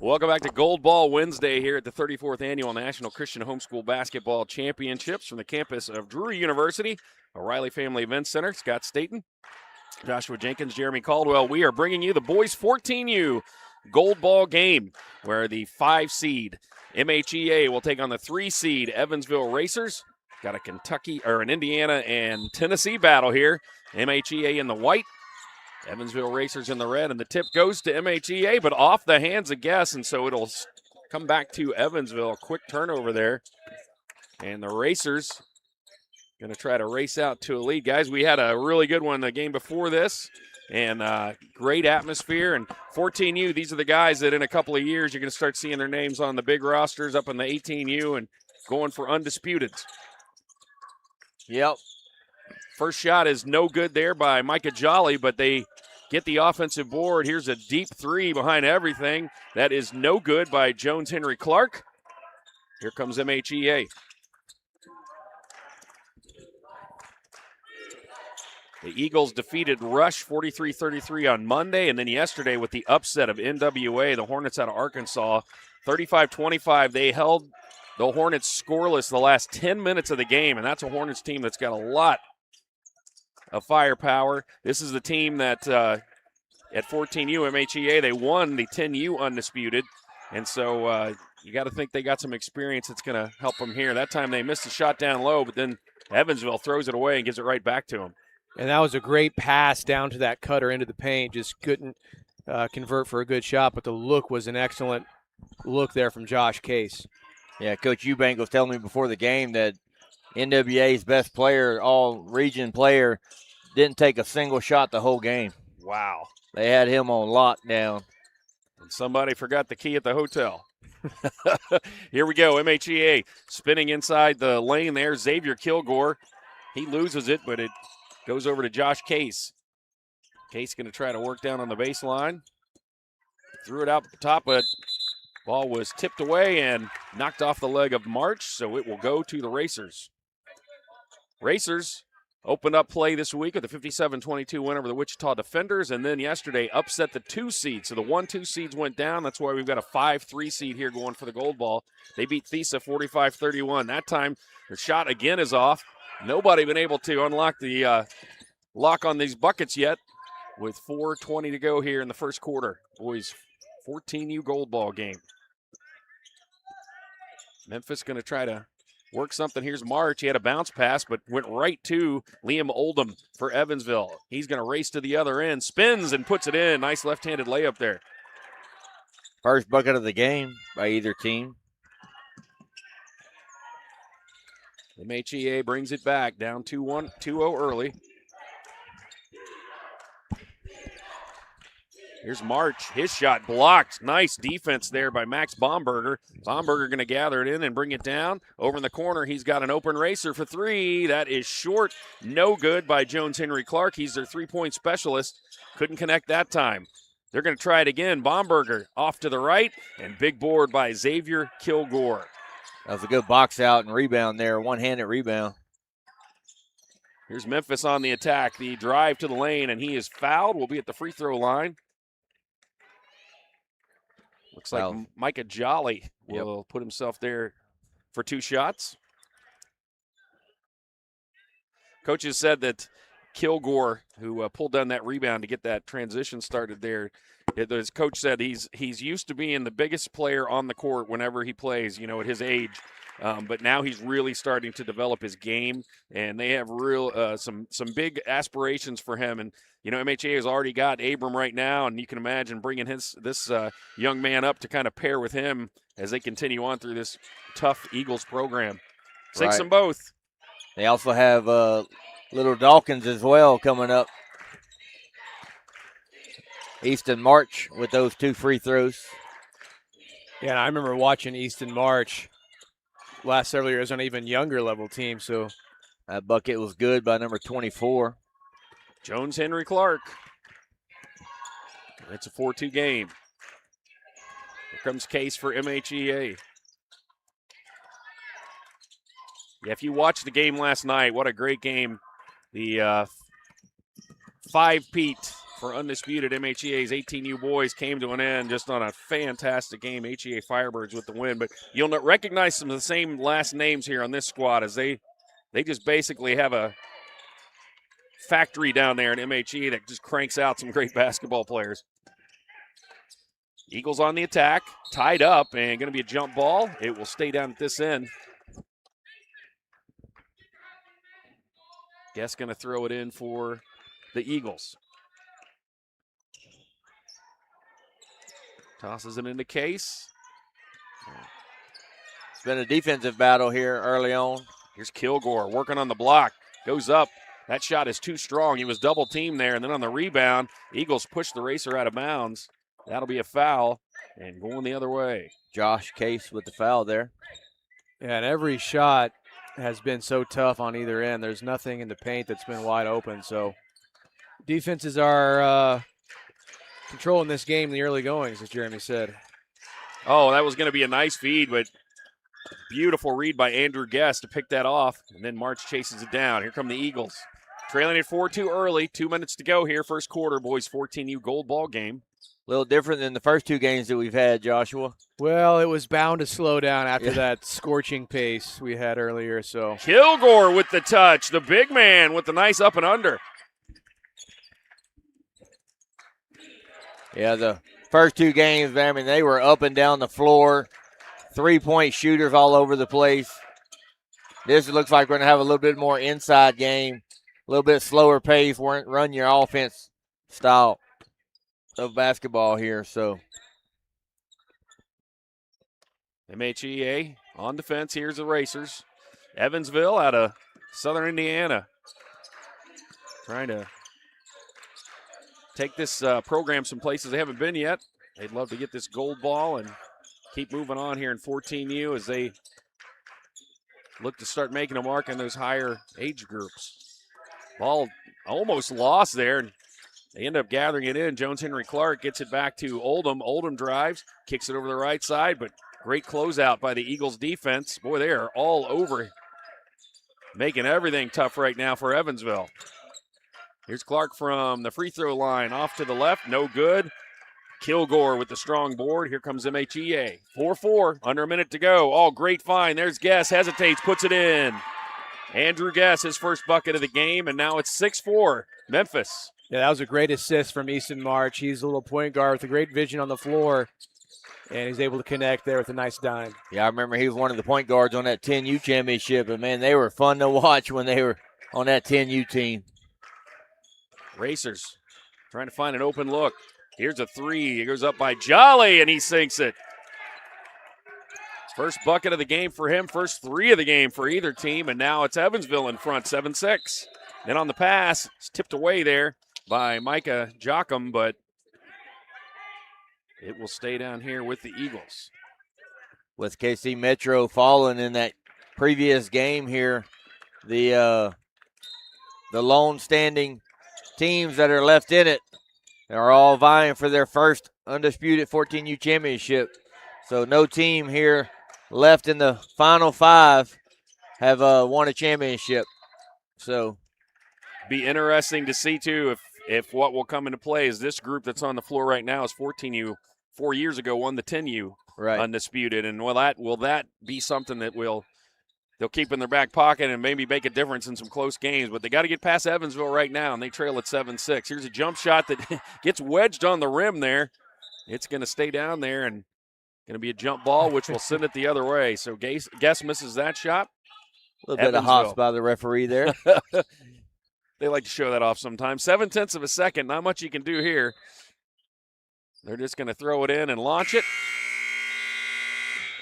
Welcome back to Gold Ball Wednesday here at the 34th Annual National Christian Homeschool Basketball Championships from the campus of Drury University, O'Reilly Family Event Center. Scott Staten, Joshua Jenkins, Jeremy Caldwell. We are bringing you the boys 14U Gold Ball game, where the 5 seed MHEA will take on the 3 seed Evansville Racers. Got a Kentucky or an Indiana and Tennessee battle here. MHEA in the white, Evansville Racers in the red, and the tip goes to MHEA, but off the hands of Guess, and so it'll come back to Evansville. Quick turnover there, and the Racers going to try to race out to a lead. Guys, we had a really good one the game before this, and great atmosphere. And 14U, these are the guys that in a couple of years you're going to start seeing their names on the big rosters up in the 18U and going for Undisputed. Yep. First shot is no good there by Micah Jolly, but they get the offensive board. Here's a deep 3 behind everything. That is no good by Jones Henry Clark. Here comes MHEA. The Eagles defeated Rush 43-33 on Monday, and then yesterday with the upset of NWA, the Hornets out of Arkansas, 35-25. They held the Hornets scoreless the last 10 minutes of the game, and that's a Hornets team that's got a lot of firepower. This is the team that at 14U MHEA, they won the 10U Undisputed, and so you got to think they got some experience that's going to help them here. That time they missed a shot down low, but then Evansville throws it away and gives it right back to them. And that was a great pass down to that cutter into the paint. Just couldn't convert for a good shot, but the look was an excellent look there from Josh Case. Yeah, Coach Eubank was telling me before the game that NWA's best player, all-region player, didn't take a single shot the whole game. Wow. They had him on lockdown. And somebody forgot the key at the hotel. Here we go, MHEA spinning inside the lane there. Xavier Kilgore, he loses it, but it goes over to Josh Case. Case going to try to work down on the baseline. Threw it out the top, but ball was tipped away and knocked off the leg of March, so it will go to the Racers. Racers opened up play this week with a 57-22 win over the Wichita Defenders, and then yesterday upset the 2 seed. So the 1-2 seeds went down. That's why we've got a 5-3 seed here going for the gold ball. They beat Thesa 45-31. That time their shot again is off. Nobody been able to unlock the lock on these buckets yet with 4:20 to go here in the first quarter. Boys, 14U gold ball game. Memphis going to try to work something. Here's March. He had a bounce pass, but went right to Liam Oldham for Evansville. He's going to race to the other end, spins and puts it in. Nice left-handed layup there. First bucket of the game by either team. MHEA brings it back, down 2-0 early. Here's March. His shot blocked. Nice defense there by Max Bomberger. Bomberger going to gather it in and bring it down. Over in the corner, he's got an open racer for 3. That is short. No good by Jones Henry Clark. He's their 3-point specialist. Couldn't connect that time. They're going to try it again. Bomberger off to the right, and big board by Xavier Kilgore. That was a good box out and rebound there, one-handed rebound. Here's Memphis on the attack. The drive to the lane, and he is fouled. Will be at the free throw line. Looks like Micah Jolly will put himself there for 2 shots. Coaches said that Kilgore, who pulled down that rebound to get that transition started there, his coach said he's used to being the biggest player on the court whenever he plays, at his age. But now he's really starting to develop his game, and they have some big aspirations for him. And MHEA has already got Abram right now, and you can imagine bringing this young man up to kind of pair with him as they continue on through this tough Eagles program. Takes them both. They also have Little Dawkins as well coming up. Easton March with those 2 free throws. Yeah, and I remember watching Easton March last several years on an even younger level team. So that bucket was good by number 24. Jones Henry Clark. It's a 4-2 game. Here comes Case for MHEA. Yeah, if you watched the game last night, what a great game. The 5-peat for Undisputed. MHEA's 18U boys came to an end just on a fantastic game. HEA Firebirds with the win, but you'll not recognize some of the same last names here on this squad as they just basically have a factory down there in MHE that just cranks out some great basketball players. Eagles on the attack, tied up, and going to be a jump ball. It will stay down at this end. Guess going to throw it in for the Eagles. Tosses it into Case. It's been a defensive battle here early on. Here's Kilgore working on the block. Goes up. That shot is too strong. He was double teamed there, and then on the rebound, Eagles push the racer out of bounds. That'll be a foul, and going the other way. Josh Case with the foul there. Yeah, and every shot has been so tough on either end. There's nothing in the paint that's been wide open. So defenses are controlling this game in the early goings, as Jeremy said. Oh, that was going to be a nice feed, but beautiful read by Andrew Guest to pick that off, and then March chases it down. Here come the Eagles. Trailing at 4-2 early, 2 minutes to go here, first quarter, boys 14U gold ball game. A little different than the first two games that we've had, Joshua. Well, it was bound to slow down after that scorching pace we had earlier. So Kilgore with the touch, the big man with the nice up and under. Yeah, the first two games, I mean, they were up and down the floor, three-point shooters all over the place. This looks like we're going to have a little bit more inside game, a little bit slower pace, run your offense style of basketball here. So MHEA on defense. Here's the Racers. Evansville out of Southern Indiana trying to take this program some places they haven't been yet. They'd love to get this gold ball and keep moving on here in 14U as they look to start making a mark in those higher age groups. Ball almost lost there, and they end up gathering it in. Jones Henry Clark gets it back to Oldham. Oldham drives, kicks it over the right side, but great closeout by the Eagles defense. Boy, they are all over, making everything tough right now for Evansville. Here's Clark from the free throw line, off to the left, no good. Kilgore with the strong board. Here comes MHEA. 4-4, under a minute to go. Oh, great find. There's Guess, hesitates, puts it in. Andrew Guess, his first bucket of the game, and now it's 6-4, Memphis. Yeah, that was a great assist from Easton March. He's a little point guard with a great vision on the floor, and he's able to connect there with a nice dime. Yeah, I remember he was one of the point guards on that 10U championship, and, man, they were fun to watch when they were on that 10U team. Racers trying to find an open look. Here's a three. It goes up by Jolly, and he sinks it. First bucket of the game for him, first three of the game for either team, and now it's Evansville in front, 7-6. Then on the pass, it's tipped away there by Micah Jocham, but it will stay down here with the Eagles. With KC Metro falling in that previous game here, the lone standing teams that are left in it are all vying for their first undisputed 14U championship. So no team here left in the final five have won a championship. So be interesting to see too if what will come into play is this group that's on the floor right now is 14U. 4 years ago won the 10U undisputed, and will that be something that they'll keep in their back pocket and maybe make a difference in some close games? But they got to get past Evansville right now, and they trail at 7-6. Here's a jump shot that gets wedged on the rim there. It's going to stay down there and going to be a jump ball, which will send it the other way. So Guess misses that shot. A little bit of hops by the referee there. They like to show that off sometimes. 0.7 of a second, not much you can do here. They're just going to throw it in and launch it.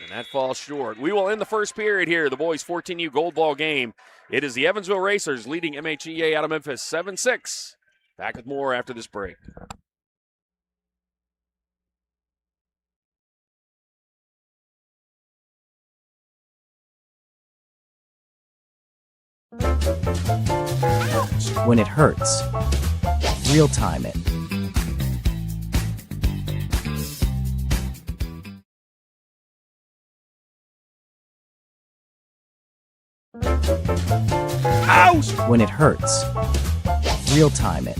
And that falls short. We will end the first period here, the boys' 14U gold ball game. It is the Evansville Racers leading MHEA out of Memphis 7-6. Back with more after this break. When it hurts, real time it. Ouch! When it hurts, real time it.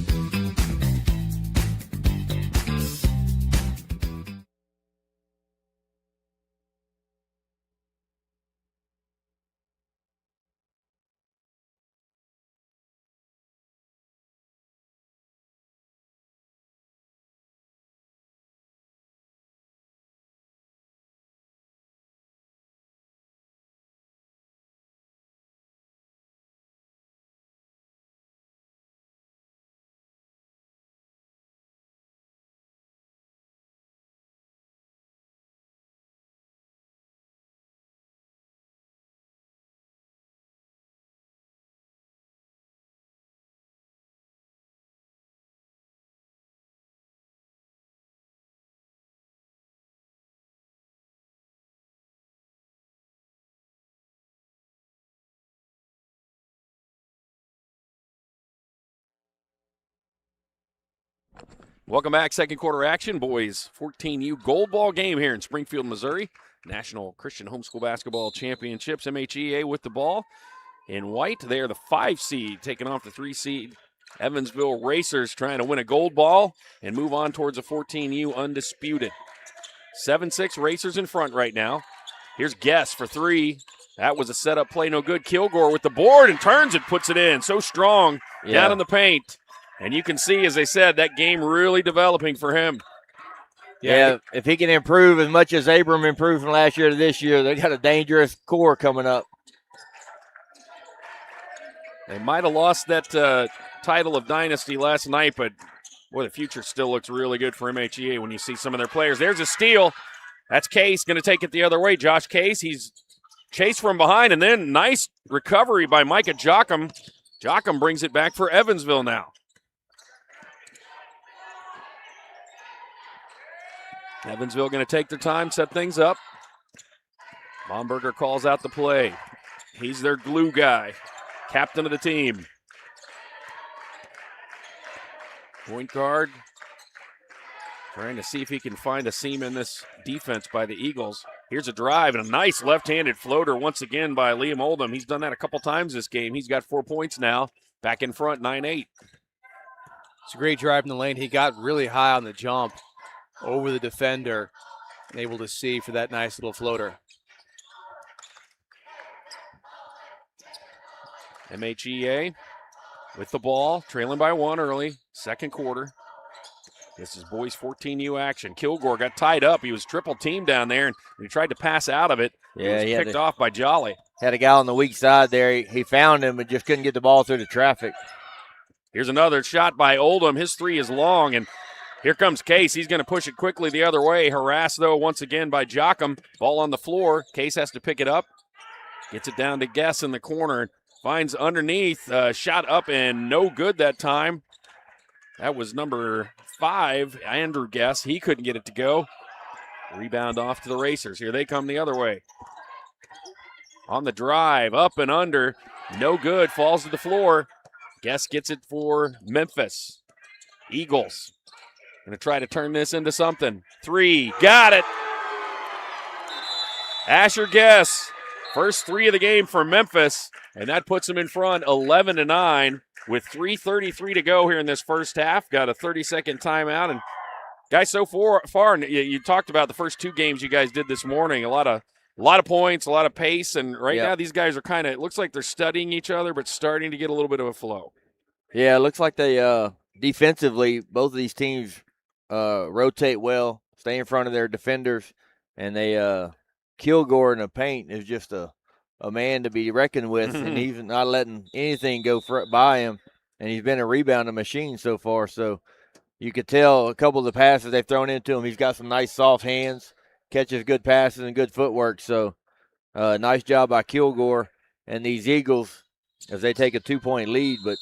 Welcome back. Second quarter action. Boys 14U gold ball game here in Springfield, Missouri. National Christian Homeschool Basketball Championships. MHEA with the ball in white. They are the 5 seed taking off the 3 seed. Evansville Racers trying to win a gold ball and move on towards a 14U Undisputed. 7-6 Racers in front right now. Here's Guess for 3. That was a setup play, no good. Kilgore with the board and turns it, puts it in. So strong down in the paint. And you can see, as I said, that game really developing for him. Yeah, if he can improve as much as Abram improved from last year to this year, they got a dangerous core coming up. They might have lost that title of Dynasty last night, but, boy, the future still looks really good for MHEA when you see some of their players. There's a steal. That's Case going to take it the other way. Josh Case, he's chased from behind, and then nice recovery by Micah Jocham. Jocham brings it back for Evansville now. Evansville going to take their time, set things up. Baumberger calls out the play. He's their glue guy, captain of the team. Point guard trying to see if he can find a seam in this defense by the Eagles. Here's a drive and a nice left-handed floater once again by Liam Oldham. He's done that a couple times this game. He's got 4 points now. Back in front, 9-8. It's a great drive in the lane. He got really high on the jump over the defender, and able to see for that nice little floater. MHEA with the ball, trailing by 1 early, second quarter. This is boys 14U action. Kilgore got tied up. He was triple teamed down there, and he tried to pass out of it. Yeah, he was picked off by Jolly. Had a guy on the weak side there. He found him, but just couldn't get the ball through the traffic. Here's another shot by Oldham. His 3 is long, and here comes Case. He's going to push it quickly the other way. Harassed, though, once again by Jocham. Ball on the floor. Case has to pick it up. Gets it down to Guess in the corner. Finds underneath. Shot up and no good that time. That was number 5, Andrew Guess. He couldn't get it to go. Rebound off to the Racers. Here they come the other way. On the drive, up and under. No good. Falls to the floor. Guess gets it for Memphis. Eagles going to try to turn this into something. 3, got it. Asher Guess, first 3 of the game for Memphis, and that puts them in front 11-9 with 3:33 to go here in this first half. Got a 30-second timeout, and guys, so far, you talked about the first 2 games you guys did this morning. A lot of points, a lot of pace, and now these guys are kind of, it looks like they're studying each other, but starting to get a little bit of a flow. Yeah, it looks like they defensively, both of these teams rotate well, stay in front of their defenders, and they Kilgore in the paint is just a man to be reckoned with, and he's not letting anything go by him, and he's been a rebounding machine so far. So you could tell a couple of the passes they've thrown into him, he's got some nice soft hands, catches good passes and good footwork. So nice job by Kilgore and these Eagles as they take a 2-point lead, but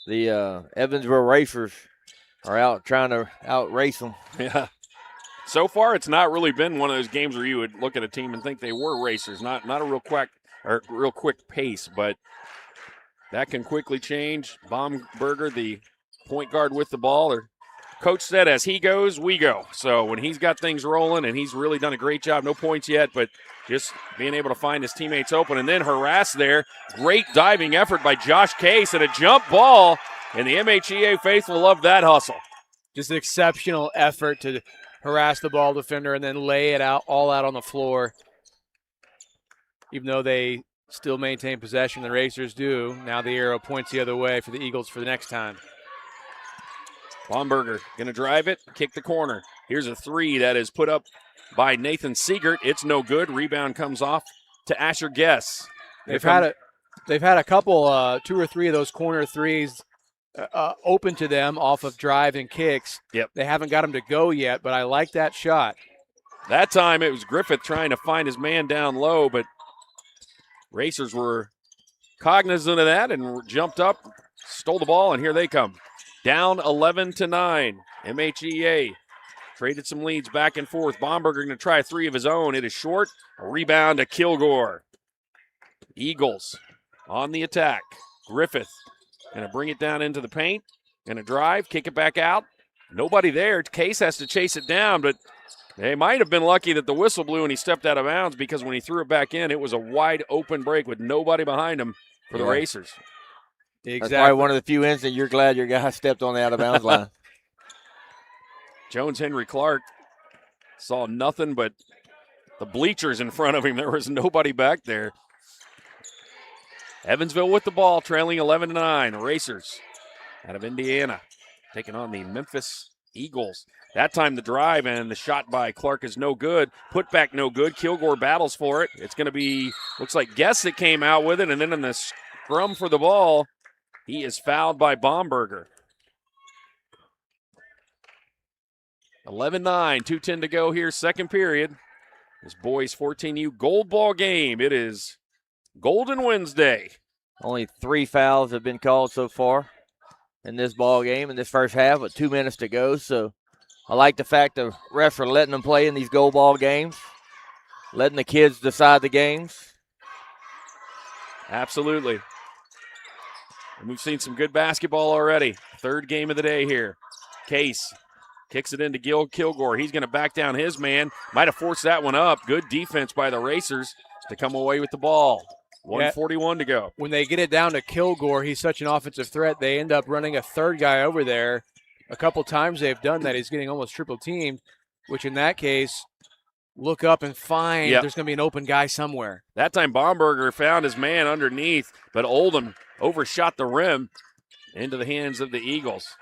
the Evansville Racers are out trying to outrace them. Yeah. So far, it's not really been one of those games where you would look at a team and think they were racers. Not a real quick pace, but that can quickly change. Baumberger, the point guard with the ball, or coach said, as he goes, we go. So when he's got things rolling, and he's really done a great job, no points yet, but just being able to find his teammates open and then harass there. Great diving effort by Josh Case and a jump ball, and the MHEA faithful love that hustle. Just an exceptional effort to harass the ball defender and then lay it all out on the floor. Even though they still maintain possession, the Racers do. Now the arrow points the other way for the Eagles for the next time. Baumberger going to drive it, kick the corner. Here's a 3 that is put up by Nathan Siegert. It's no good. Rebound comes off to Asher Guess. They've had a couple, 2 or 3 of those corner threes open to them off of drive and kicks. Yep. They haven't got them to go yet, but I like that shot. That time it was Griffith trying to find his man down low, but Racers were cognizant of that and jumped up, stole the ball, and here they come. Down 11-9. MHEA traded some leads back and forth. Baumberger going to try a 3 of his own. It is short. A rebound to Kilgore. Eagles on the attack. Griffith going to bring it down into the paint. Going to drive, kick it back out. Nobody there. Case has to chase it down, but they might have been lucky that the whistle blew and he stepped out of bounds, because when he threw it back in, it was a wide open break with nobody behind him for the Racers. Exactly. That's probably one of the few instances you're glad your guy stepped on the out of bounds line. Jones Henry Clark saw nothing but the bleachers in front of him. There was nobody back there. Evansville with the ball, trailing 11-9. Racers out of Indiana taking on the Memphis Eagles. That time the drive and the shot by Clark is no good. Put back no good. Kilgore battles for it. It's going to be, looks like Guess that came out with it, and then in the scrum for the ball, he is fouled by Baumberger. 11-9, 2:10 to go here, second period. This boys 14U gold ball game. It is Golden Wednesday. Only 3 fouls have been called so far in this ball game in this first half, with 2 minutes to go. So I like the fact the refs are letting them play in these gold ball games, letting the kids decide the games. Absolutely. And we've seen some good basketball already. Third game of the day here. Case kicks it into Kilgore. He's going to back down his man. Might have forced that one up. Good defense by the Racers to come away with the ball. 1:41 to go. When they get it down to Kilgore, he's such an offensive threat, they end up running a third guy over there. A couple times they've done that. He's getting almost triple teamed, which in that case, look up and find there's going to be an open guy somewhere. That time Baumberger found his man underneath, but Oldham overshot the rim into the hands of the Eagles.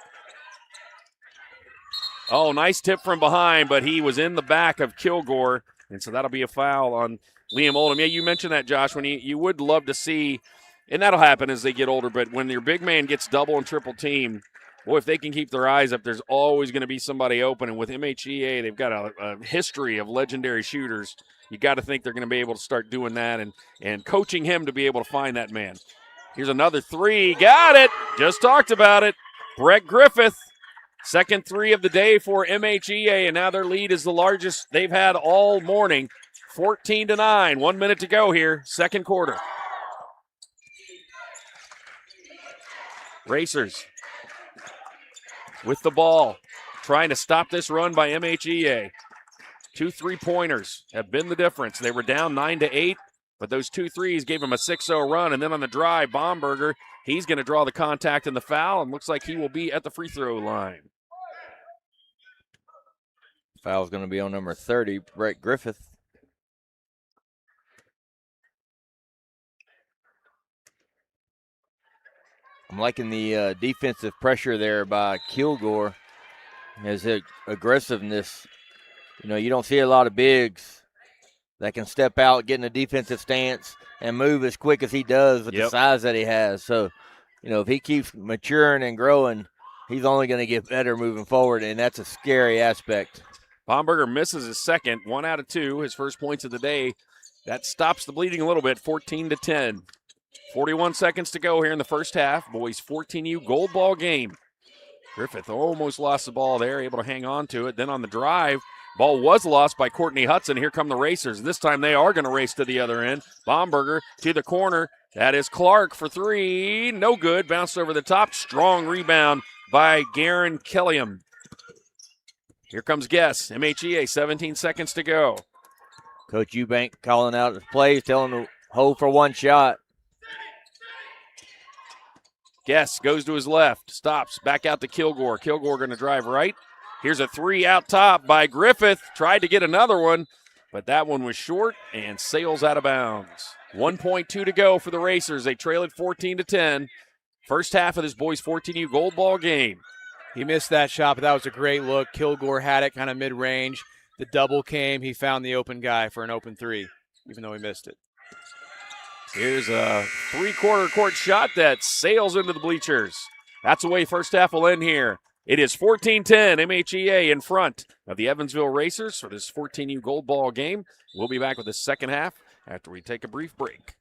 Oh, nice tip from behind, but he was in the back of Kilgore, and so that'll be a foul on Liam Oldham. Yeah, you mentioned that, Josh, when you would love to see, and that'll happen as they get older, but when your big man gets double and triple teamed, boy, if they can keep their eyes up, there's always going to be somebody open. And with MHEA, they've got a history of legendary shooters. You got to think they're going to be able to start doing that and coaching him to be able to find that man. Here's another three. Got it. Just talked about it. Brett Griffith. Second three of the day for MHEA, and now their lead is the largest they've had all morning. 14-9. 1 minute to go here, second quarter. Racers with the ball, trying to stop this run by MHEA. 2 3-pointers have been the difference. They were down 9-8, but those 2 threes gave them a 6-0 run. And then on the drive, Baumberger, he's going to draw the contact and the foul, and looks like he will be at the free throw line. Foul's going to be on number 30, Brett Griffith. I'm liking the defensive pressure there by Kilgore. His aggressiveness. You know, you don't see a lot of bigs that can step out, get in a defensive stance, and move as quick as he does with the size that he has. So, you know, if he keeps maturing and growing, he's only going to get better moving forward, and that's a scary aspect. Baumberger misses his second, 1 out of 2, his first points of the day. That stops the bleeding a little bit, 14-10. 41 seconds to go here in the first half. Boys 14U gold ball game. Griffith almost lost the ball there, able to hang on to it. Then on the drive, ball was lost by Courtney Hudson. Here come the Racers. This time they are going to race to the other end. Baumberger to the corner. That is Clark for 3. No good. Bounced over the top. Strong rebound by Garen Kelliam. Here comes Guess. MHEA, 17 seconds to go. Coach Eubank calling out the plays, telling him to hold for one shot. Guess goes to his left, stops, back out to Kilgore. Kilgore going to drive right. Here's a 3 out top by Griffith. Tried to get another one, but that one was short and sails out of bounds. 1.2 to go for the Racers. They trail it 14-10. First half of this boys 14U gold ball game. He missed that shot, but that was a great look. Kilgore had it kind of mid-range. The double came. He found the open guy for an open 3, even though he missed it. Here's a 3/4 court shot that sails into the bleachers. That's the way first half will end here. It is 14-10, MHEA in front of the Evansville Racers for this 14U gold ball game. We'll be back with the second half after we take a brief break.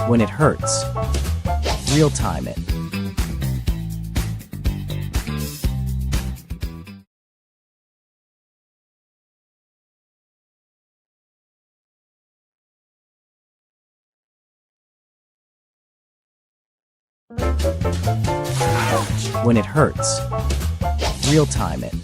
When it hurts, real time it. When it hurts, real time it.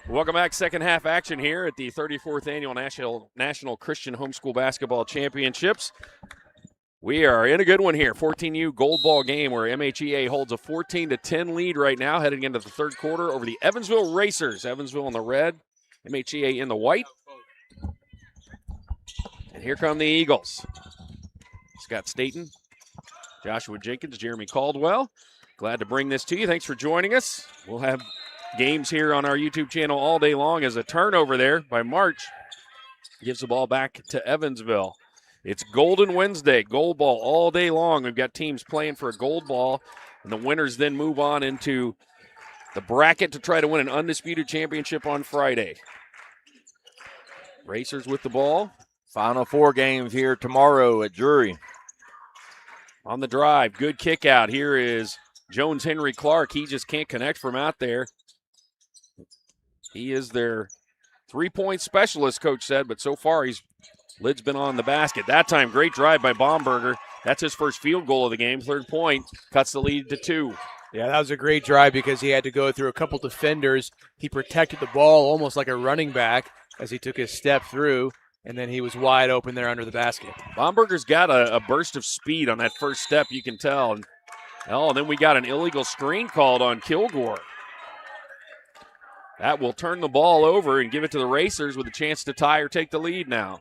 Welcome back. Second half action here at the 34th Annual National Christian Homeschool Basketball Championships. We are in a good one here. 14U gold ball game where MHEA holds a 14-10 lead right now heading into the third quarter over the Evansville Racers. Evansville in the red, MHEA in the white. And here come the Eagles. Scott Staten, Joshua Jenkins, Jeremy Caldwell. Glad to bring this to you. Thanks for joining us. We'll have games here on our YouTube channel all day long as a turnover there by March gives the ball back to Evansville. It's Golden Wednesday, gold ball all day long. We've got teams playing for a gold ball, and the winners then move on into the bracket to try to win an undisputed championship on Friday. Racers with the ball. Final 4 games here tomorrow at Drury. On the drive, good kick out. Here is Jones Henry Clark. He just can't connect from out there. He is their 3-point specialist, coach said, but so far lid's been on the basket. That time, great drive by Baumberger. That's his first field goal of the game. 3rd point, cuts the lead to 2. Yeah, that was a great drive because he had to go through a couple defenders. He protected the ball almost like a running back as he took his step through, and then he was wide open there under the basket. Baumberger's got a burst of speed on that first step, you can tell. And then we got an illegal screen called on Kilgore. That will turn the ball over and give it to the Racers with a chance to tie or take the lead now.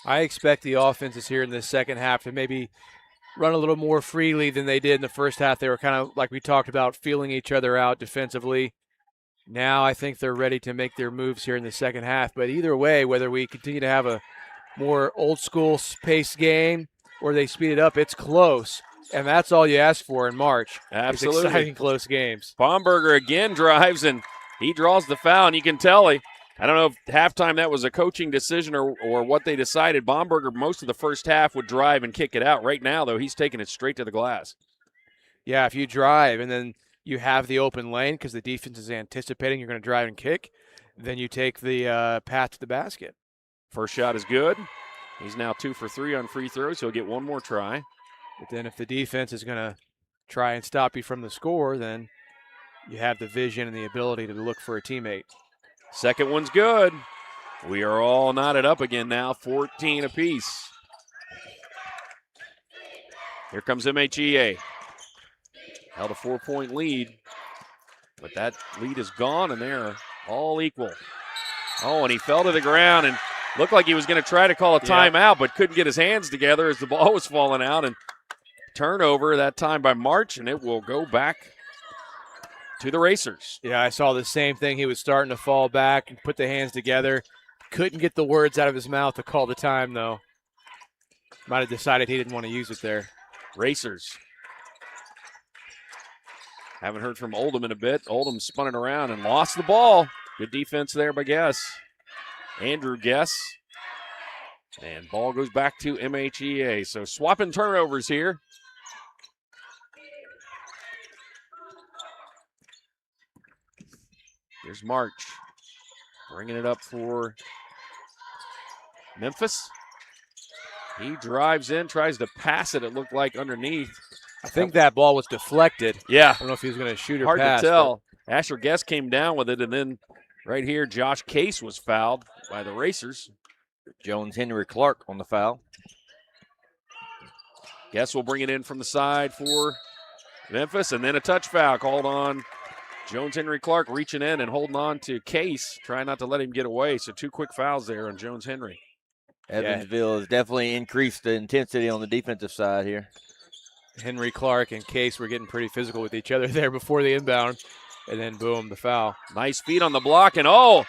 I expect the offenses here in the second half to maybe run a little more freely than they did in the first half. They were kind of, like we talked about, feeling each other out defensively. Now I think they're ready to make their moves here in the second half. But either way, whether we continue to have a more old-school paced game or they speed it up, it's close. And that's all you ask for in March. Absolutely. It's exciting, close games. Baumberger again drives, and he draws the foul, and you can tell I don't know if halftime that was a coaching decision or what they decided. Baumberger, most of the first half, would drive and kick it out. Right now, though, he's taking it straight to the glass. Yeah, if you drive and then you have the open lane because the defense is anticipating you're going to drive and kick, then you take the path to the basket. First shot is good. He's now 2 for 3 on free throws. He'll get one more try. But then if the defense is going to try and stop you from the score, then you have the vision and the ability to look for a teammate. Second one's good. We are all knotted up again now, 14 apiece. Here comes MHEA. Held a 4-point lead, but that lead is gone, and they're all equal. Oh, and he fell to the ground and looked like he was going to try to call a timeout, but couldn't get his hands together as the ball was falling out. And turnover that time by March, and it will go back to the Racers. Yeah, I saw the same thing. He was starting to fall back and put the hands together. Couldn't get the words out of his mouth to call the time, though. Might have decided he didn't want to use it there. Racers. Haven't heard from Oldham in a bit. Oldham spun it around and lost the ball. Good defense there by Andrew Guess. And ball goes back to MHEA. So swapping turnovers here. Here's March. Bringing it up for Memphis. He drives in, tries to pass it. It looked like underneath. I think that ball was deflected. Yeah. I don't know if he was going to shoot or hard pass. Hard to tell. Asher Guest came down with it, and then right here, Josh Case was fouled by the Racers. Jones Henry Clark on the foul. Guest will bring it in from the side for Memphis, and then a touch foul called on Jones Henry Clark, reaching in and holding on to Case, trying not to let him get away. So 2 quick fouls there on Jones Henry. Evansville has definitely increased the intensity on the defensive side here. Henry Clark and Case were getting pretty physical with each other there before the inbound, and then boom, the foul. Nice feed on the block, and on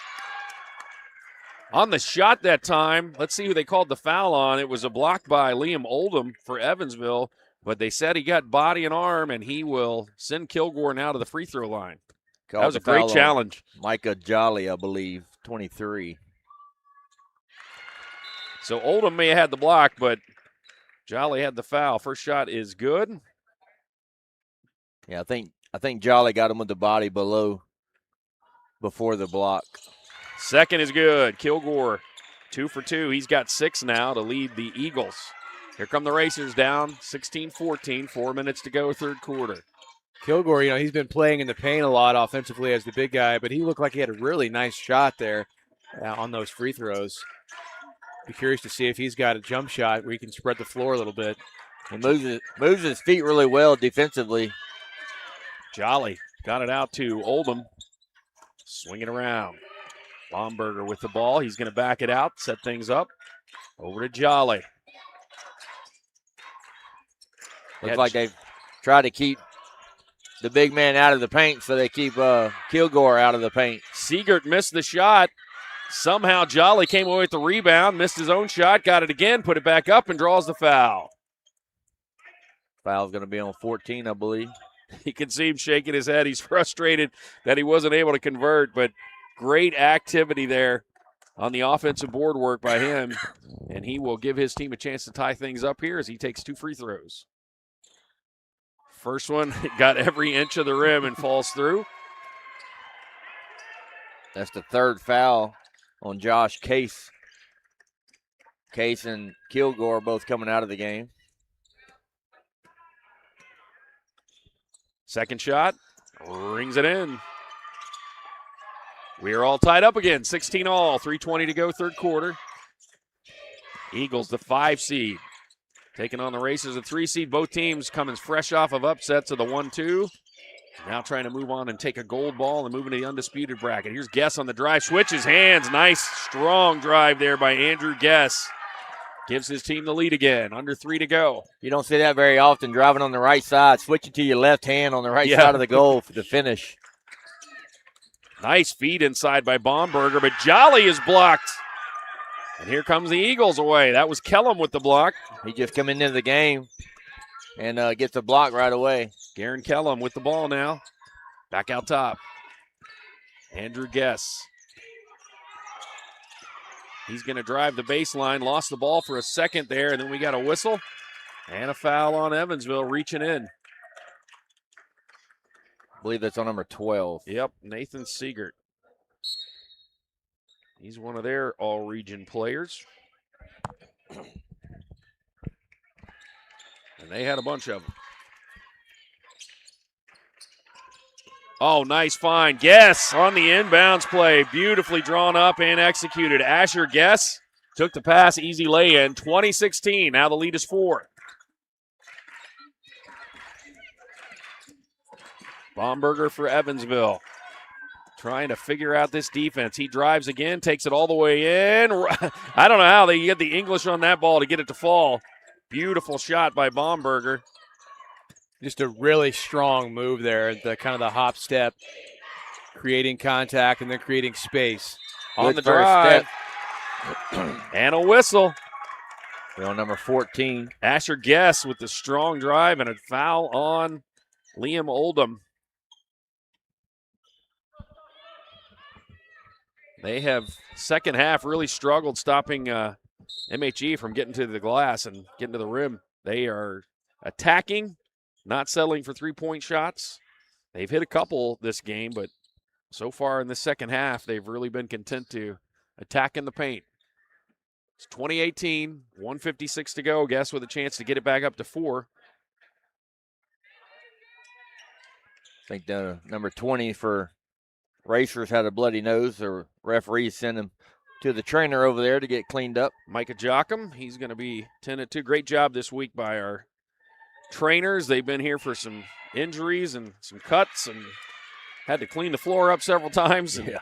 the shot that time, let's see who they called the foul on. It was a block by Liam Oldham for Evansville, but they said he got body and arm, and he will send Kilgore now to the free throw line. That was a great challenge. Micah Jolly, I believe, 23. So Oldham may have had the block, but Jolly had the foul. First shot is good. Yeah, I think Jolly got him with the body before the block. Second is good. Kilgore, 2 for 2. He's got 6 now to lead the Eagles. Here come the Racers down 16-14. 4 minutes to go, third quarter. Kilgore, he's been playing in the paint a lot offensively as the big guy, but he looked like he had a really nice shot there on those free throws. Be curious to see if he's got a jump shot where he can spread the floor a little bit. He moves his feet really well defensively. Jolly got it out to Oldham. Swing it around. Baumberger with the ball. He's going to back it out, set things up. Over to Jolly. Looks like they've tried to keep the big man out of the paint, so they keep Kilgore out of the paint. Siegert missed the shot. Somehow Jolly came away with the rebound, missed his own shot, got it again, put it back up, and draws the foul. Foul's going to be on 14, I believe. You can see him shaking his head. He's frustrated that he wasn't able to convert, but great activity there on the offensive board work by him, and he will give his team a chance to tie things up here as he takes 2 free throws. First one got every inch of the rim and falls through. That's the third foul on Josh Case. Case and Kilgore both coming out of the game. Second shot, rings it in. We are all tied up again, 16 all, 3:20 to go, third quarter. Eagles, the 5 seed, taking on the Racers, the 3 seed. Both teams coming fresh off of upsets of the 1-2. Now trying to move on and take a gold ball and move into the undisputed bracket. Here's Guess on the drive, switches hands. Nice, strong drive there by Andrew Guess. Gives his team the lead again, under 3 to go. You don't see that very often, driving on the right side, switching to your left hand on the right side of the goal for the finish. Nice feed inside by Baumberger, but Jolly is blocked. And here comes the Eagles away. That was Kellum with the block. He just come into the game and gets a block right away. Garen Kellum with the ball now. Back out top. Andrew Guess. He's going to drive the baseline. Lost the ball for a second there, and then we got a whistle and a foul on Evansville reaching in. I believe that's on number 12. Yep, Nathan Siegert. He's one of their all-region players. And they had a bunch of them. Oh, nice find. Guess on the inbounds play. Beautifully drawn up and executed. Asher Guess took the pass, easy lay-in. 20-16. Now the lead is 4. Baumberger for Evansville. Trying to figure out this defense. He drives again, takes it all the way in. I don't know how they get the English on that ball to get it to fall. Beautiful shot by Baumberger. Just a really strong move there, the kind of the hop step, creating contact and then creating space. On the drive. And a whistle. We're on number 14. Asher Guess with the strong drive and a foul on Liam Oldham. They have, second half, really struggled stopping MHE from getting to the glass and getting to the rim. They are attacking, not settling for three-point shots. They've hit a couple this game, but so far in the second half, they've really been content to attack in the paint. It's 2018, 1:56 to go. Guess with a chance to get it back up to 4. I think the number 20 for Racers had a bloody nose. The referee sent him to the trainer over there to get cleaned up. Micah Jocham, he's going to be tended to. Great job this week by our trainers. They've been here for some injuries and some cuts and had to clean the floor up several times. And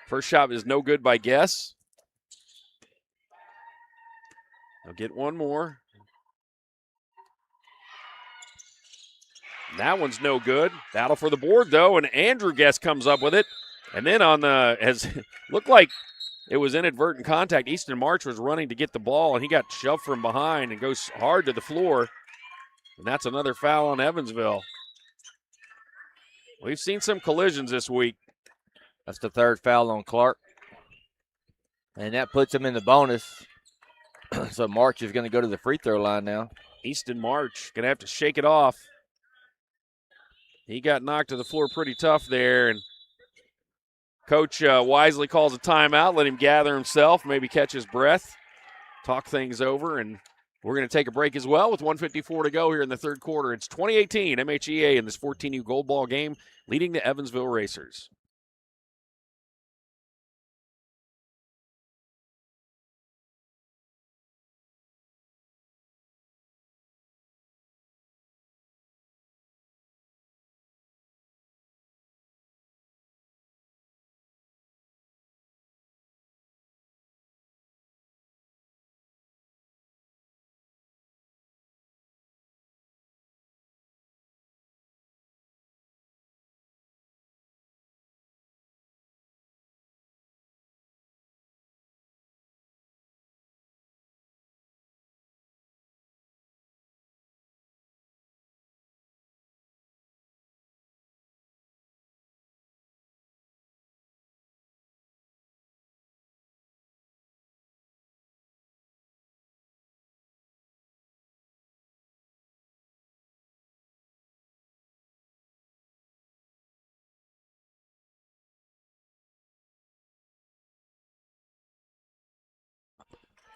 first shot is no good by Guess. They'll get one more. That one's no good. Battle for the board, though, and Andrew Guess comes up with it. And then on the, as looked like it was inadvertent contact, Easton March was running to get the ball, and he got shoved from behind and goes hard to the floor. And that's another foul on Evansville. We've seen some collisions this week. That's the third foul on Clark. And that puts him in the bonus. So March is going to go to the free throw line now. Easton March going to have to shake it off. He got knocked to the floor pretty tough there, and Coach wisely calls a timeout, let him gather himself, maybe catch his breath, talk things over, and we're going to take a break as well with 1:54 to go here in the third quarter. It's 2018 MHEA in this 14U gold ball game, leading the Evansville Racers.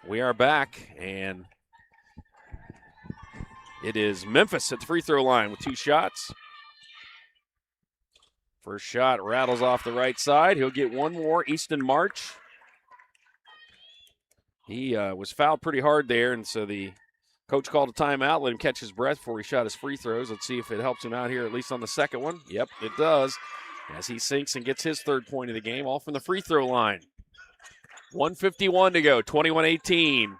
We are back, and it is Memphis at the free throw line with 2 shots. First shot rattles off the right side. He'll get one more. Easton March. He was fouled pretty hard there, and so the coach called a timeout, let him catch his breath before he shot his free throws. Let's see if it helps him out here, at least on the second one. Yep, it does, as he sinks and gets his 3rd point of the game, all from the free throw line. 1:51 to go, 21-18.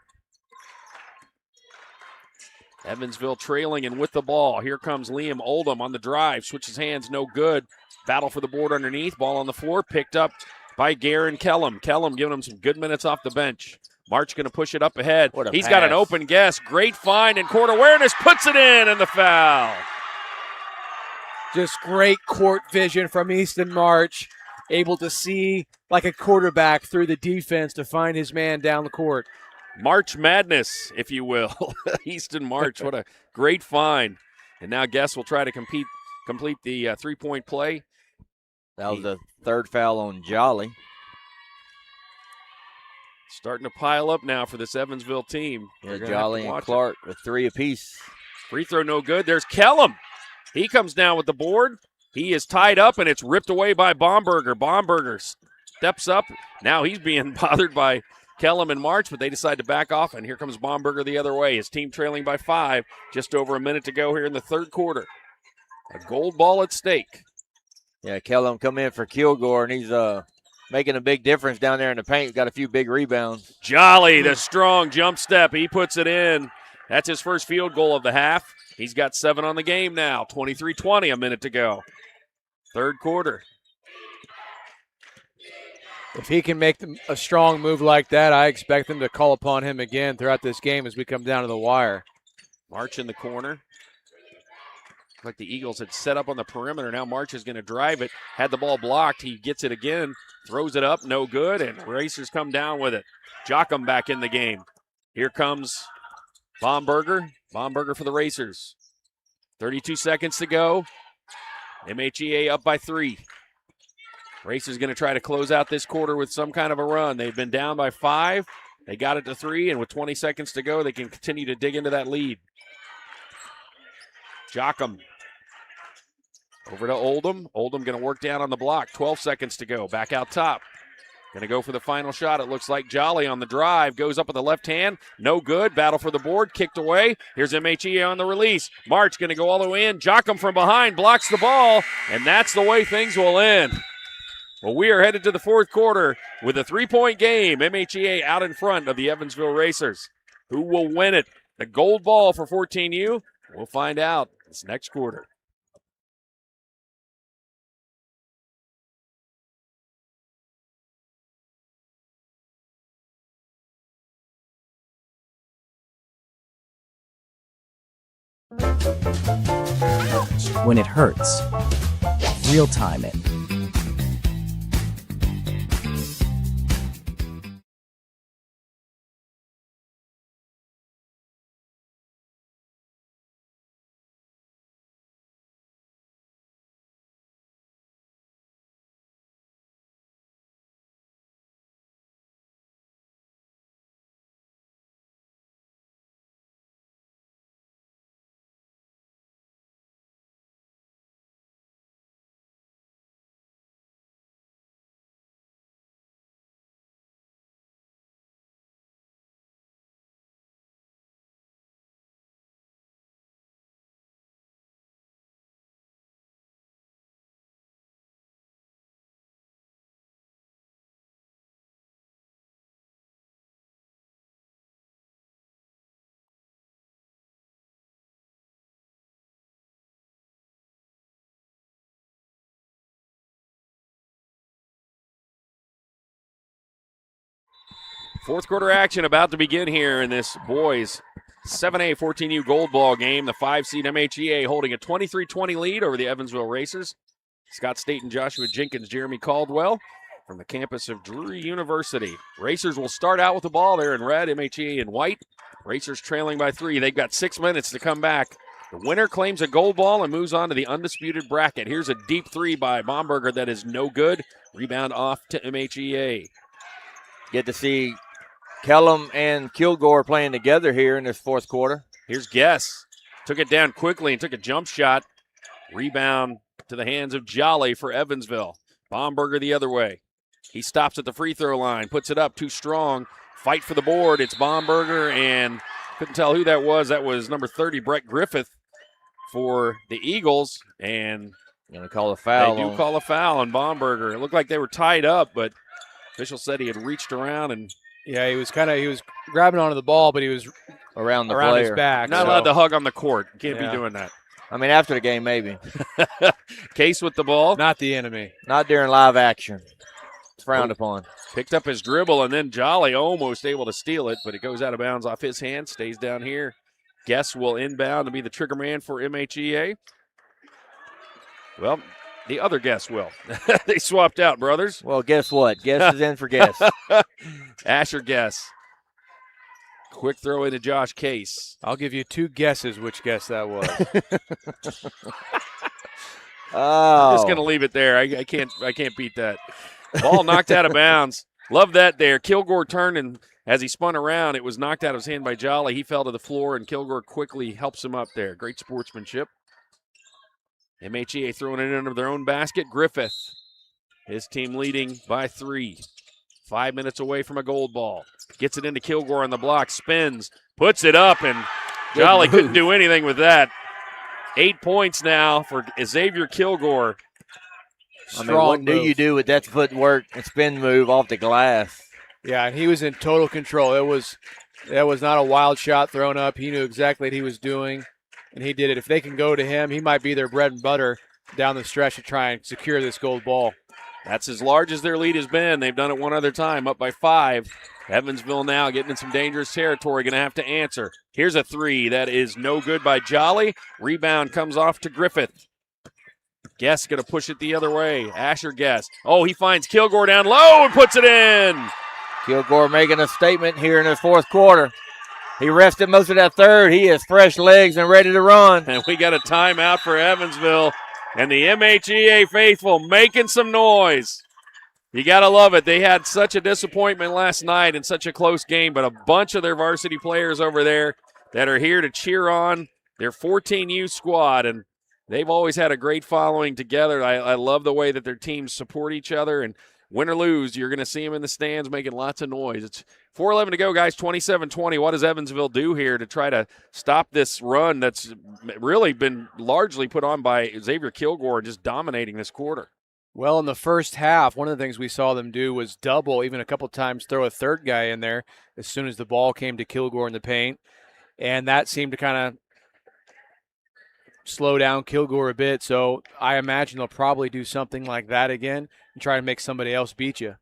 Evansville trailing and with the ball. Here comes Liam Oldham on the drive. Switches hands, no good. Battle for the board underneath. Ball on the floor, picked up by Garen Kellum. Kellum giving him some good minutes off the bench. March going to push it up ahead. He's got an open guess. Great find and court awareness. Puts it in, and the foul. Just great court vision from Easton March. Able to see like a quarterback through the defense to find his man down the court. March madness, if you will. Easton March, what a great find. And now Guess will try to complete the 3-point play. That was the 3rd foul on Jolly. Starting to pile up now for this Evansville team. Yeah, Jolly and Clark with 3 apiece. Free throw no good. There's Kellum. He comes down with the board. He is tied up, and it's ripped away by Baumberger. Baumberger steps up. Now he's being bothered by Kellum and March, but they decide to back off, and here comes Baumberger the other way. His team trailing by 5. Just over a minute to go here in the 3rd quarter. A gold ball at stake. Yeah, Kellum come in for Kilgore, and he's making a big difference down there in the paint. Got a few big rebounds. Jolly, the strong jump step. He puts it in. That's his first field goal of the half. He's got 7 on the game now. 23-20, a minute to go. 3rd quarter. If he can make a strong move like that, I expect them to call upon him again throughout this game as we come down to the wire. March in the corner. Like the Eagles had set up on the perimeter. Now March is going to drive it. Had the ball blocked. He gets it again. Throws it up. No good. And Racers come down with it. Jocham back in the game. Here comes Baumberger. Baumberger for the Racers. 32 seconds to go. MHEA up by 3. Racers going to try to close out this quarter with some kind of a run. They've been down by 5. They got it to 3, and with 20 seconds to go, they can continue to dig into that lead. Jocham over to Oldham. Oldham going to work down on the block. 12 seconds to go. Back out top. Going to go for the final shot. It looks like Jolly on the drive. Goes up with the left hand. No good. Battle for the board. Kicked away. Here's MHEA on the release. March going to go all the way in. Jocham from behind. Blocks the ball. And that's the way things will end. Well, we are headed to the 4th quarter with a 3-point game. MHEA out in front of the Evansville Racers. Who will win it? The gold ball for 14U? We'll find out this next quarter. When it hurts, real time it. Fourth quarter action about to begin here in this boys 7A 14U gold ball game. The 5-seed MHEA holding a 23-20 lead over the Evansville Racers. Scott Staten, Joshua Jenkins, Jeremy Caldwell from the campus of Drury University. Racers will start out with the ball there in red, MHEA in white. Racers trailing by 3. They've got 6 minutes to come back. The winner claims a gold ball and moves on to the undisputed bracket. Here's a deep 3 by Baumberger that is no good. Rebound off to MHEA. Get to see Kellum and Kilgore playing together here in this fourth quarter. Here's Guess. Took it down quickly and took a jump shot. Rebound to the hands of Jolly for Evansville. Baumberger the other way. He stops at the free throw line, puts it up too strong. Fight for the board. It's Baumberger, and couldn't tell who that was. That was number 30, Brett Griffith, for the Eagles. And Going to call a foul. they do call a foul on Baumberger. It looked like they were tied up, but official said he had reached around and Yeah, he was grabbing onto the ball, but he was around the around his player. back. not so- allowed to hug on the court. Can't Yeah. be doing that. I mean, after the game, maybe. Case with the ball. Not the enemy. Not during live action. It's frowned upon. Picked up his dribble, and then Jolly almost able to steal it, but it goes out of bounds off his hand, stays down here. Guess will inbound to be the trigger man for MHEA. Well, the other Guess will. They swapped out, brothers. Well, guess what? Guess is in for guess. Asher Guess. Quick throw into Josh Case. I'll give you 2 guesses which guess that was. Oh. I'm just gonna leave it there. I can't beat that. Ball knocked out of bounds. Love that there. Kilgore turned, and as he spun around, it was knocked out of his hand by Jolly. He fell to the floor, and Kilgore quickly helps him up there. Great sportsmanship. MHEA throwing it into their own basket. Griffith, his team leading by 3. 5 minutes away from a gold ball. Gets it into Kilgore on the block, spins, puts it up, and Good Jolly move. couldn't do anything with that. 8 points now for Xavier Kilgore. I mean, what do you do with that footwork and spin move off the glass? Yeah, and he was in total control. That was not a wild shot thrown up. He knew exactly what he was doing, and he did it. If they can go to him, he might be their bread and butter down the stretch to try and secure this gold ball. That's as large as their lead has been. They've done it one other time, up by 5. Evansville now getting in some dangerous territory, going to have to answer. Here's a 3. That is no good by Jolly. Rebound comes off to Griffith. Guess going to push it the other way. Asher Guess. Oh, he finds Kilgore down low and puts it in. Kilgore making a statement here in the fourth quarter. He rested most of that third. He has fresh legs and ready to run. And we got a timeout for Evansville. And the MHEA faithful making some noise. You got to love it. They had such a disappointment last night in such a close game, but a bunch of their varsity players over there that are here to cheer on their 14U squad, and they've always had a great following together. I love the way that their teams support each other, and win or lose, you're going to see them in the stands making lots of noise. It's 4:11 to go, guys, 27-20. What does Evansville do here to try to stop this run that's really been largely put on by Xavier Kilgore just dominating this quarter? Well, in the first half, one of the things we saw them do was double, even a couple times throw a third guy in there as soon as the ball came to Kilgore in the paint. And that seemed to kind of slow down Kilgore a bit. So I imagine they'll probably do something like that again and try to make somebody else beat you.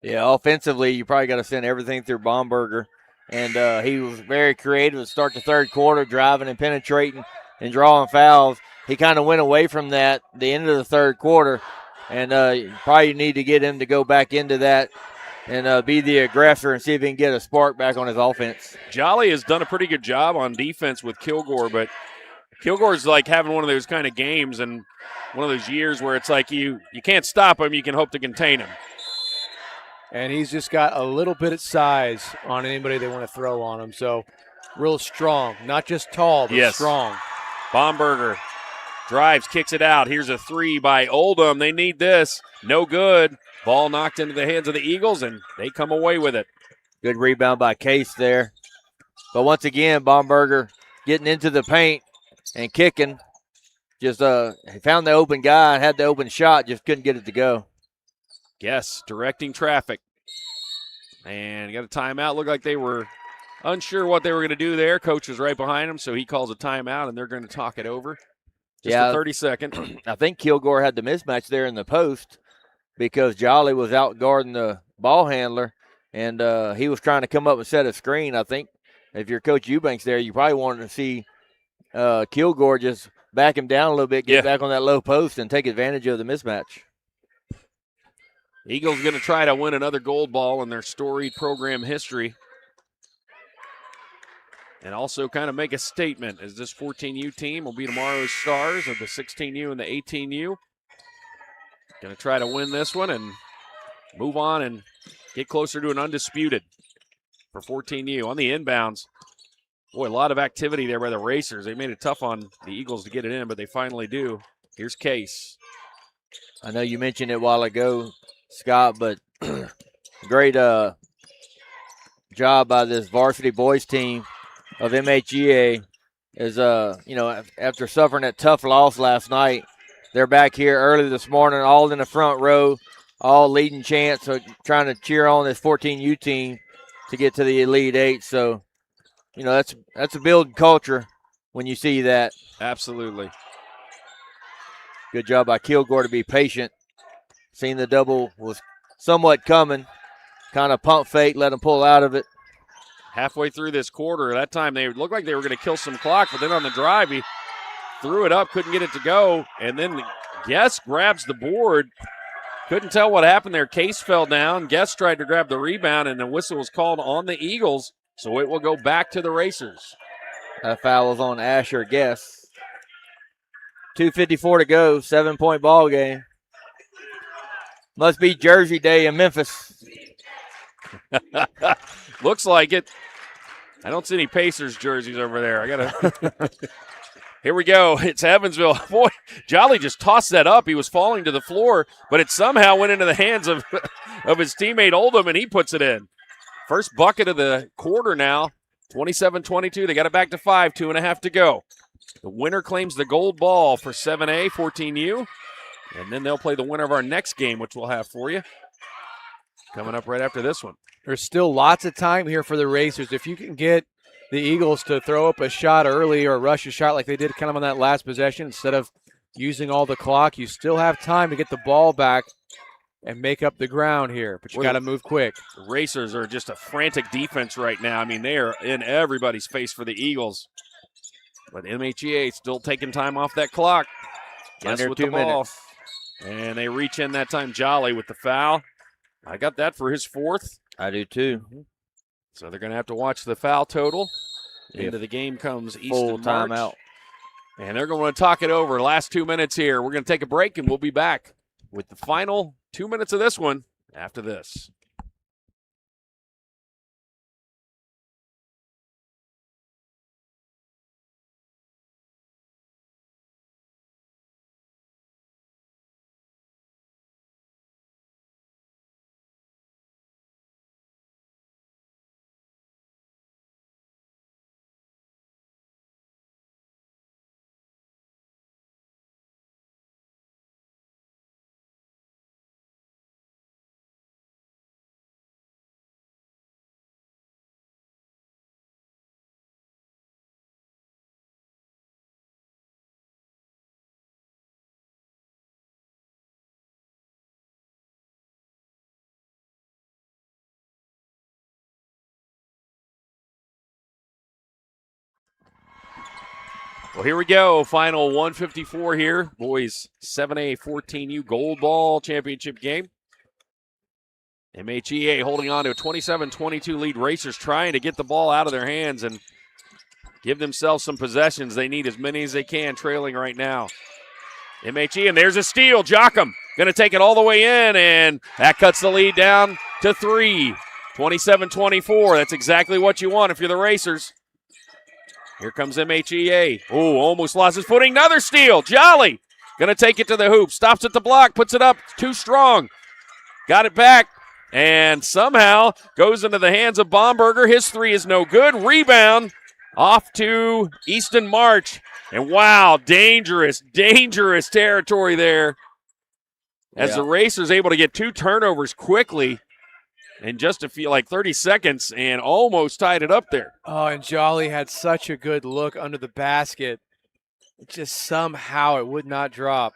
Yeah, offensively, you probably got to send everything through Baumberger. And he was very creative to start the third quarter, driving and penetrating and drawing fouls. He kind of went away from that the end of the third quarter. And you probably need to get him to go back into that and be the aggressor and see if he can get a spark back on his offense. Jolly has done a pretty good job on defense with Kilgore, but Kilgore's like having one of those kind of games and one of those years where it's like you can't stop him, you can hope to contain him. And he's just got a little bit of size on anybody they want to throw on him. So real strong, not just tall, but Yes. strong. Baumberger drives, kicks it out. Here's a 3 by Oldham. They need this. No good. Ball knocked into the hands of the Eagles, and they come away with it. Good rebound by Case there. But once again, Baumberger getting into the paint and kicking. Just he found the open guy, had the open shot, just couldn't get it to go. Guess directing traffic. And got a timeout. Looked like they were unsure what they were going to do there. Coach was right behind him, so he calls a timeout, and they're going to talk it over. Just Yeah. a 30-second. I think Kilgore had the mismatch there in the post because Jolly was out guarding the ball handler, and he was trying to come up and set a screen. I think if you're Coach Eubanks there, you probably wanted to see Kilgore just back him down a little bit, get back on that low post, and take advantage of the mismatch. Eagles going to try to win another gold ball in their storied program history. And also kind of make a statement as this 14U team will be tomorrow's stars of the 16U and the 18U. Going to try to win this one and move on and get closer to an undisputed. for 14U on the inbounds. Boy, a lot of activity there by the Racers. They made it tough on the Eagles to get it in, but they finally do. Here's Case. I know you mentioned it a while ago, Scott, but great job by this varsity boys team of MHEA is, after suffering that tough loss last night, they're back here early this morning, all in the front row, all leading chants, so trying to cheer on this 14U team to get to the Elite Eight. So, that's a building culture when you see that. Absolutely. Good job by Kilgore to be patient. Seeing the double was somewhat coming. Kind of pump fake, let them pull out of it. Halfway through this quarter, that time they looked like they were going to kill some clock, but then on the drive, he threw it up, couldn't get it to go, and then Guest grabs the board. Couldn't tell what happened there. Case fell down. Guest tried to grab the rebound, and the whistle was called on the Eagles, so it will go back to the Racers. That foul was on Asher Guest. 2:54 to go, 7-point ball game. Must be Jersey Day in Memphis. Looks like it. I don't see any Pacers jerseys over there. I gotta. Here we go. It's Evansville. Boy, Jolly just tossed that up. He was falling to the floor, but it somehow went into the hands of his teammate Oldham, and he puts it in. First bucket of the quarter now. 27-22. They got it back to 5. 2.5 to go. The winner claims the gold ball for 7A, 14U. And then they'll play the winner of our next game, which we'll have for you coming up right after this one. There's still lots of time here for the Racers. If you can get the Eagles to throw up a shot early or rush a shot like they did kind of on that last possession instead of using all the clock, you still have time to get the ball back and make up the ground here. But you got to move quick. The Racers are just a frantic defense right now. I mean, they are in everybody's face for the Eagles. But MHEA still taking time off that clock. Under with 2 the ball. minutes. And they reach in that time. Jolly with the foul. I got that for his 4th. I do too. So they're going to have to watch the foul total. Into the game comes Easton March. Timeout. And they're going to talk it over. Last 2 minutes here. We're going to take a break, and we'll be back with the final 2 minutes of this one after this. Well, here we go. Final 154 here. Boys 7A 14U gold ball championship game. MHEA holding on to a 27-22 lead. Racers trying to get the ball out of their hands and give themselves some possessions. They need as many as they can, trailing right now. MHEA, and there's a steal. Jocham going to take it all the way in, and that cuts the lead down to 3. 27-24. That's exactly what you want if you're the Racers. Here comes MHEA. Oh, almost lost his footing. Another steal. Jolly going to take it to the hoop. Stops at the block. Puts it up. Too strong. Got it back. And somehow goes into the hands of Bomberger. His 3 is no good. Rebound off to Easton March. And wow, dangerous, dangerous territory there. As the Racers able to get 2 turnovers quickly in just a few, like 30 seconds, and almost tied it up there. Oh, and Jolly had such a good look under the basket. It just somehow it would not drop.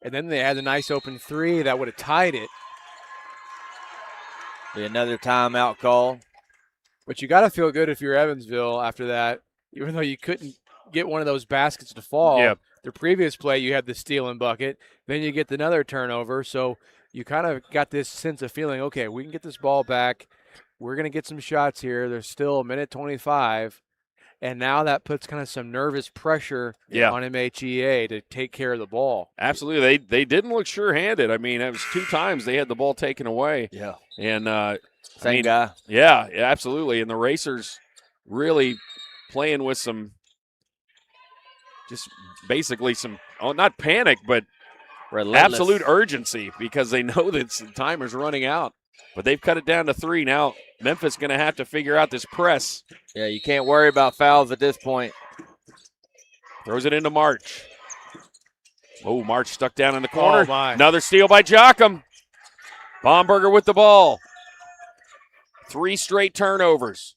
And then they had a nice open 3 that would have tied it. Be another timeout call. But you got to feel good if you're Evansville after that, even though you couldn't get one of those baskets to fall. Yep. The previous play, you had the steal and bucket. Then you get another turnover. So you kind of got this sense of feeling, okay, we can get this ball back. We're going to get some shots here. There's still a minute 25. And now that puts kind of some nervous pressure on MHEA to take care of the ball. Absolutely. They didn't look sure-handed. I mean, it was 2 times they had the ball taken away. Yeah. And Same guy. Yeah, absolutely. And the Racers really playing with some, just basically some, not panic, but Relentless. absolute urgency because they know that the time is running out. But they've cut it down to 3. Now Memphis going to have to figure out this press. Yeah, you can't worry about fouls at this point. Throws it into March. Oh, March stuck down in the corner. Oh, my. Another steal by Jocham. Baumberger with the ball. 3 straight turnovers.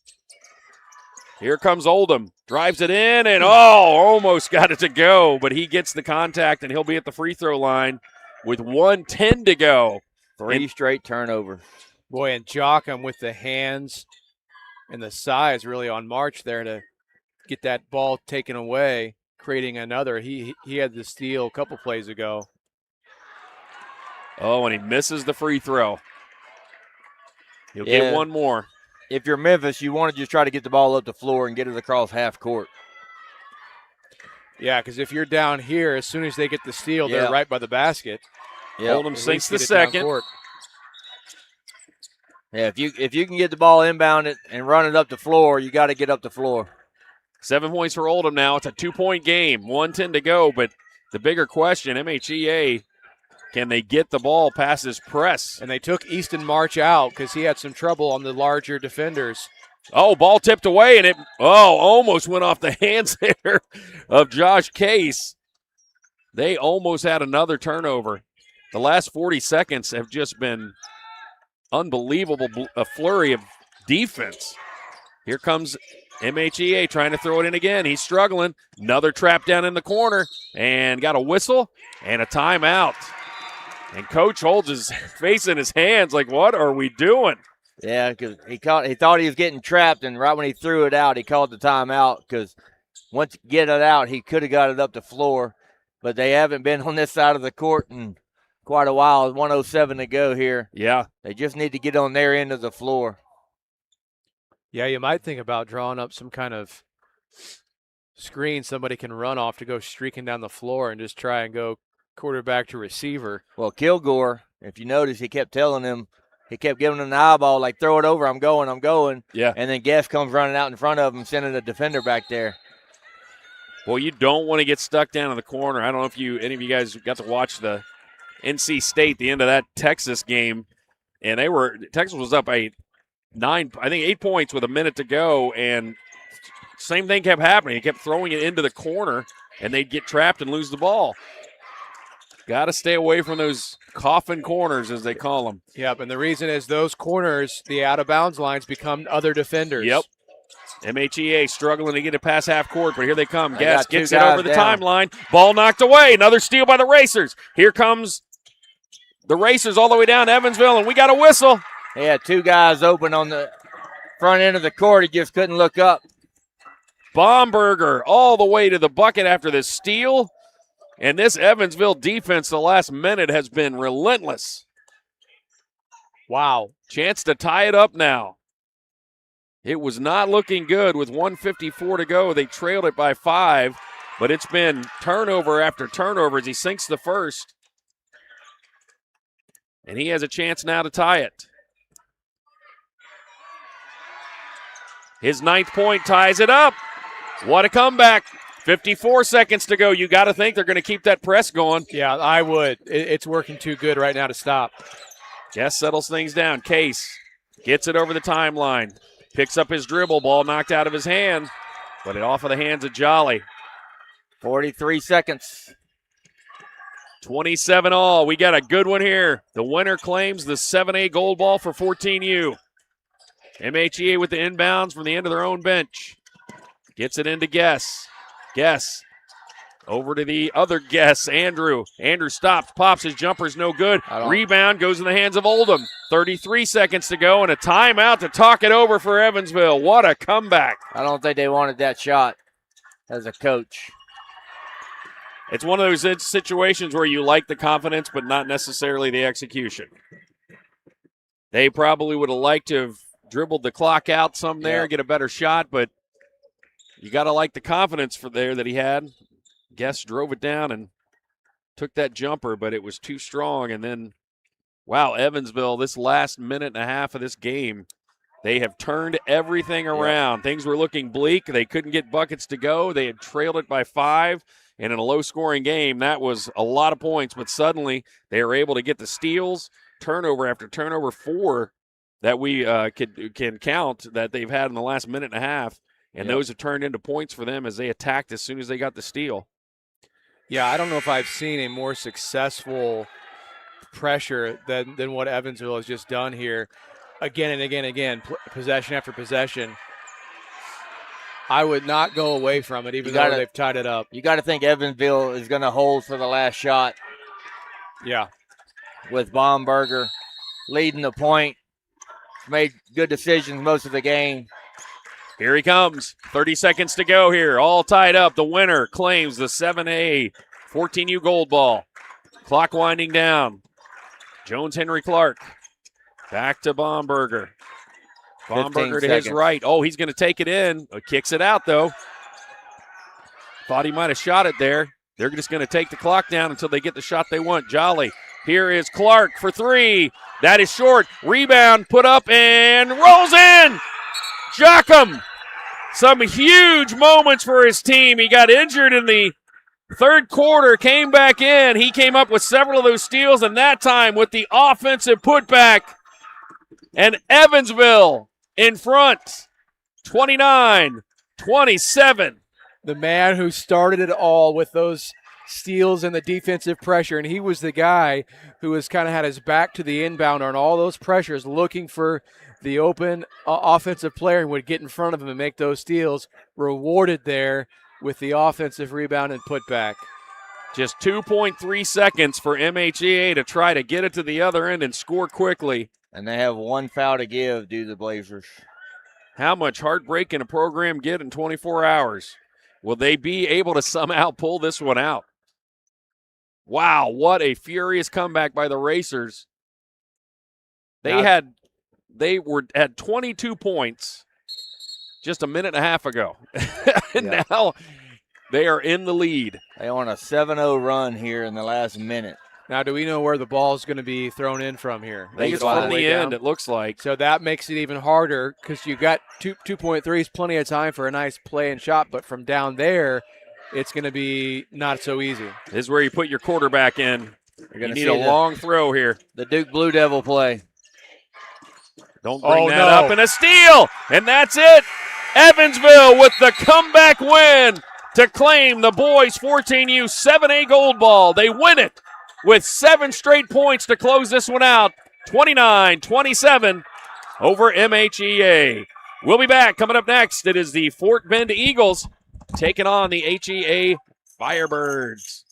Here comes Oldham. Drives it in and, almost got it to go. But he gets the contact, and he'll be at the free throw line with 1:10 to go. 3 straight turnovers. Boy, and Jocham with the hands and the size really on March there to get that ball taken away, creating another. He had the steal a couple plays ago. Oh, and he misses the free throw. He'll get one more. If you're Memphis, you want to just try to get the ball up the floor and get it across half court. Yeah, because if you're down here, as soon as they get the steal, they're right by the basket. Yeah, Oldham sinks the second. Yeah, if you can get the ball inbounded and run it up the floor, you got to get up the floor. 7 points for Oldham now. It's a 2-point game. 1:10 to go, but the bigger question, MHEA, can they get the ball past this press? And they took Easton March out because he had some trouble on the larger defenders. Oh, ball tipped away, and it almost went off the hands there of Josh Case. They almost had another turnover. The last 40 seconds have just been unbelievable, a flurry of defense. Here comes MHEA trying to throw it in again. He's struggling. Another trap down in the corner, and got a whistle and a timeout. And Coach holds his face in his hands like, what are we doing? Yeah, because he thought he was getting trapped, and right when he threw it out, he called the timeout because once you get it out, he could have got it up the floor. But they haven't been on this side of the court in quite a while. 1:07 to go here. Yeah. They just need to get on their end of the floor. Yeah, you might think about drawing up some kind of screen somebody can run off to go streaking down the floor and just try and go quarterback to receiver. Well, Kilgore, if you notice, he kept telling him, he kept giving him the eyeball, like, throw it over, I'm going. Yeah. And then Guest comes running out in front of him, sending a defender back there. Well, you don't want to get stuck down in the corner. I don't know if any of you guys got to watch the NC State, the end of that Texas game, and Texas was up 8 points with a minute to go, and same thing kept happening. He kept throwing it into the corner, and they'd get trapped and lose the ball. Got to stay away from those coffin corners, as they call them. Yep, and the reason is those corners, the out-of-bounds lines become other defenders. Yep. MHEA struggling to get it past half court, but here they come. Guest gets it over the timeline. Ball knocked away. Another steal by the Racers. Here comes the Racers all the way down to Evansville, and we got a whistle. He had 2 guys open on the front end of the court. He just couldn't look up. Baumberger all the way to the bucket after this steal. And this Evansville defense the last minute has been relentless. Wow. Chance to tie it up now. It was not looking good with 1:54 to go. They trailed it by 5, but it's been turnover after turnover as he sinks the first. And he has a chance now to tie it. His 9th point ties it up. What a comeback. 54 seconds to go. You got to think they're going to keep that press going. Yeah, I would. It's working too good right now to stop. Guest settles things down. Case gets it over the timeline. Picks up his dribble. Ball knocked out of his hand, but it off of the hands of Jolly. 43 seconds. 27 all. We got a good one here. The winner claims the 7A gold ball for 14U. MHEA with the inbounds from the end of their own bench. Gets it into Guess. Guess. Over to the other Guess, Andrew. Andrew stops, pops, his jumper's no good. Rebound goes in the hands of Oldham. 33 seconds to go and a timeout to talk it over for Evansville. What a comeback. I don't think they wanted that shot as a coach. It's one of those situations where you like the confidence but not necessarily the execution. They probably would have liked to have dribbled the clock out some there, get a better shot, but you got to like the confidence that he had. Guest drove it down and took that jumper, but it was too strong, and then Wow, Evansville, this last minute and a half of this game, they have turned everything around. Things were looking bleak. They couldn't get buckets to go. They had trailed it by 5. And in a low-scoring game, that was a lot of points. But suddenly, they were able to get the steals, turnover after turnover, 4 that we can count that they've had in the last minute and a half. And those have turned into points for them as they attacked as soon as they got the steal. Yeah, I don't know if I've seen a more successful pressure than what Evansville has just done here. Again and again and again, possession after possession. I would not go away from it, even though they've tied it up. You got to think Evansville is going to hold for the last shot. Yeah. With Baumberger leading the point. Made good decisions most of the game. Here he comes. 30 seconds to go here. All tied up. The winner claims the 7A 14U gold ball. Clock winding down. Jones Henry Clark. Back to Baumberger. Baumberger to his right. Oh, he's going to take it in. Kicks it out, though. Thought he might have shot it there. They're just going to take the clock down until they get the shot they want. Jolly. Here is Clark for 3. That is short. Rebound, put up, and rolls in. Jocham. Some huge moments for his team. He got injured in the third quarter, came back in. He came up with several of those steals, and that time with the offensive putback. And Evansville in front, 29-27. The man who started it all with those steals and the defensive pressure, and he was the guy who has kind of had his back to the inbound on all those pressures, looking for the open offensive player and would get in front of him and make those steals, rewarded there with the offensive rebound and putback. Just 2.3 seconds for MHEA to try to get it to the other end and score quickly. And they have 1 foul to give, do the Blazers. How much heartbreak can a program get in 24 hours? Will they be able to somehow pull this one out? Wow, what a furious comeback by the Racers. They had 22 points just a minute and a half ago. And now they are in the lead. They on a 7-0 run here in the last minute. Now, do we know where the ball is going to be thrown in from here? I think it's from the end, it looks like. So that makes it even harder because you got 2.3 is plenty of time for a nice play and shot, but from down there, it's going to be not so easy. This is where you put your quarterback in. You're You need a long throw here. The Duke Blue Devil play. Don't bring that up. And a steal, and that's it. Evansville with the comeback win to claim the boys 14U 7A gold ball. They win it with 7 straight points to close this one out, 29-27 over MHEA. We'll be back. Coming up next, it is the Fort Bend Eagles taking on the HEA Firebirds.